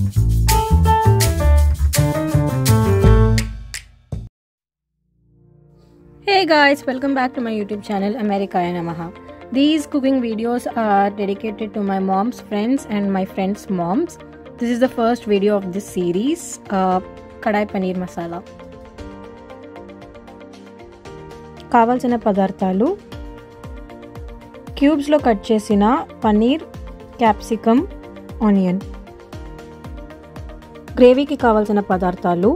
Hey guys, welcome back to my YouTube channel America and Amma. These cooking videos are dedicated to my mom's friends and my friends' moms. This is the first video of this series, Kadai Paneer masala. కావాల్సిన పదార్థాలు cubes లో cut చేసిన paneer, capsicum, onion. గ్రేవీకి కావాల్సిన పదార్థాలు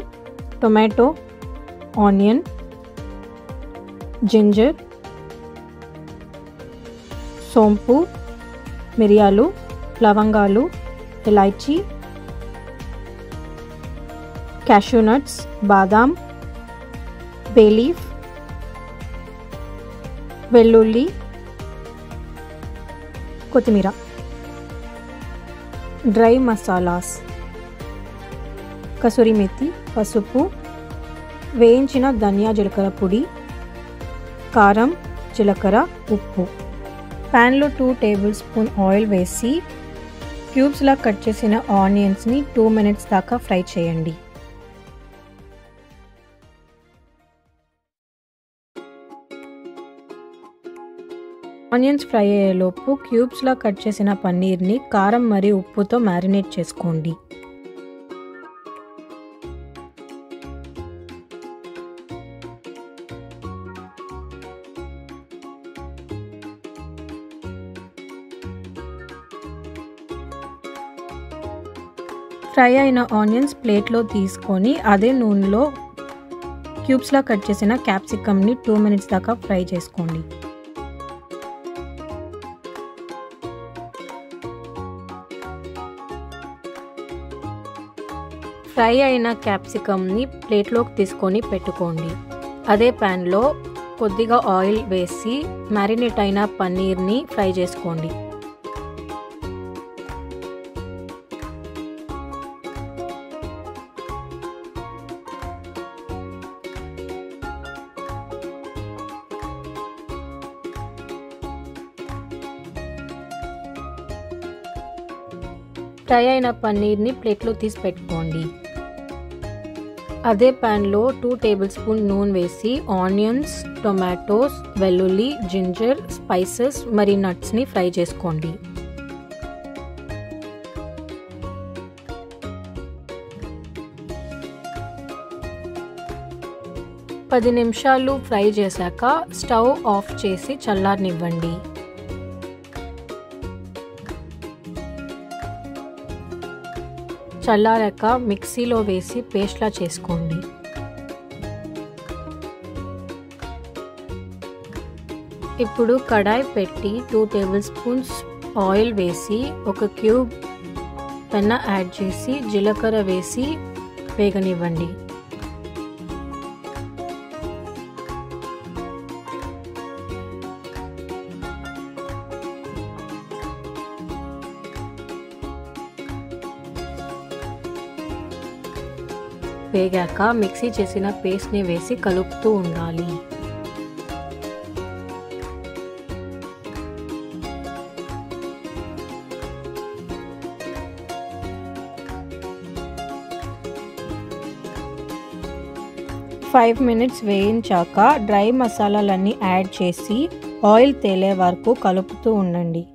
tomato, onion, ginger, సోంపు, మిరియాలు, లవంగాలు, ఇలాచీ, cashew nuts, బాదాం, బే leaf, వెల్లుల్లి, కొత్తిమీర. డ్రై మసాలాస్ కసూరి మెథి, పసుపు, వేయించిన ధనియా జీలకర్ర పొడి, కారం, జీలకర్ర, ఉప్పు. ప్యాన్లో 2 టేబుల్ స్పూన్ ఆయిల్ వేసి క్యూబ్స్లా కట్ చేసిన ఆనియన్స్ని 2 మినిట్స్ దాకా ఫ్రై చేయండి. ఆనియన్స్ ఫ్రై అయ్యేలోపు క్యూబ్స్లా కట్ చేసిన పన్నీర్ని కారం మరియు ఉప్పుతో మ్యారినేట్ చేసుకోండి. ఫ్రై అయిన ఆనియన్స్ ప్లేట్లో తీసుకొని అదే నూనెలో క్యూబ్స్లా కట్ చేసిన క్యాప్సికమ్ని 2 మినిట్స్ దాకా ఫ్రై చేసుకోండి. ఫ్రై అయిన క్యాప్సికమ్ని ప్లేట్లోకి తీసుకొని పెట్టుకోండి. అదే ప్యాన్లో కొద్దిగా ఆయిల్ వేసి మ్యారినేట్ అయిన పన్నీర్ని ఫ్రై చేసుకోండి. ఫ్రై అయిన పన్నీర్ని ప్లేట్లో తీసి పెట్టుకోండి. అదే ప్యాన్లో 2 టేబుల్ స్పూన్ నూనె వేసి ఆనియన్స్, టొమాటోస్, వెల్లుల్లి, జింజర్, స్పైసెస్ మరియు నట్స్ని ఫ్రై చేసుకోండి. పది నిమిషాలు ఫ్రై చేశాక స్టవ్ ఆఫ్ చేసి చల్లారనివ్వండి. చల్లారాక మిక్సీలో వేసి పేస్ట్లా చేసుకోండి. ఇప్పుడు కడాయి పెట్టి 2 టేబుల్ స్పూన్స్ ఆయిల్ వేసి 1 క్యూబ్ వెన్న యాడ్ చేసి జీలకర్ర వేసి వేగనివ్వండి. వేగాక మిక్సీ చేసిన పేస్ట్ని వేసి కలుపుతూ ఉండాలి. ఫైవ్ మినిట్స్ వేయించాక డ్రై మసాలాలన్నీ యాడ్ చేసి ఆయిల్ తేలే వరకు కలుపుతూ ఉండండి.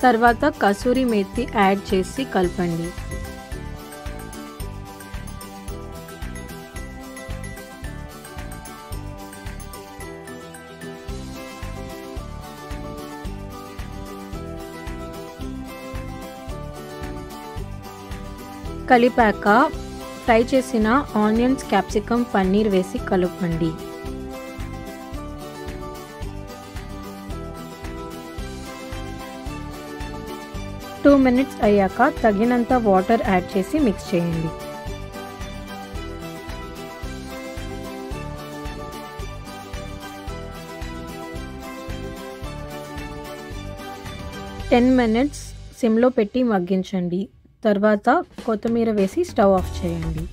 తర్వాత కసూరి మెథి యాడ్ చేసి కలపండి. కలిపాక ఫ్రై చేసిన ఆనియన్స్, క్యాప్సికమ్, పన్నీర్ వేసి కలపండి. టూ మినిట్స్ అయ్యాక తగినంత వాటర్ యాడ్ చేసి మిక్స్ చేయండి. 10 మినిట్స్ సిమ్లో పెట్టి మగ్గించండి. తర్వాత కొత్తిమీర వేసి స్టవ్ ఆఫ్ చేయండి.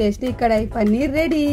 టేస్టీ కడాయి పన్నీర్ రెడీ.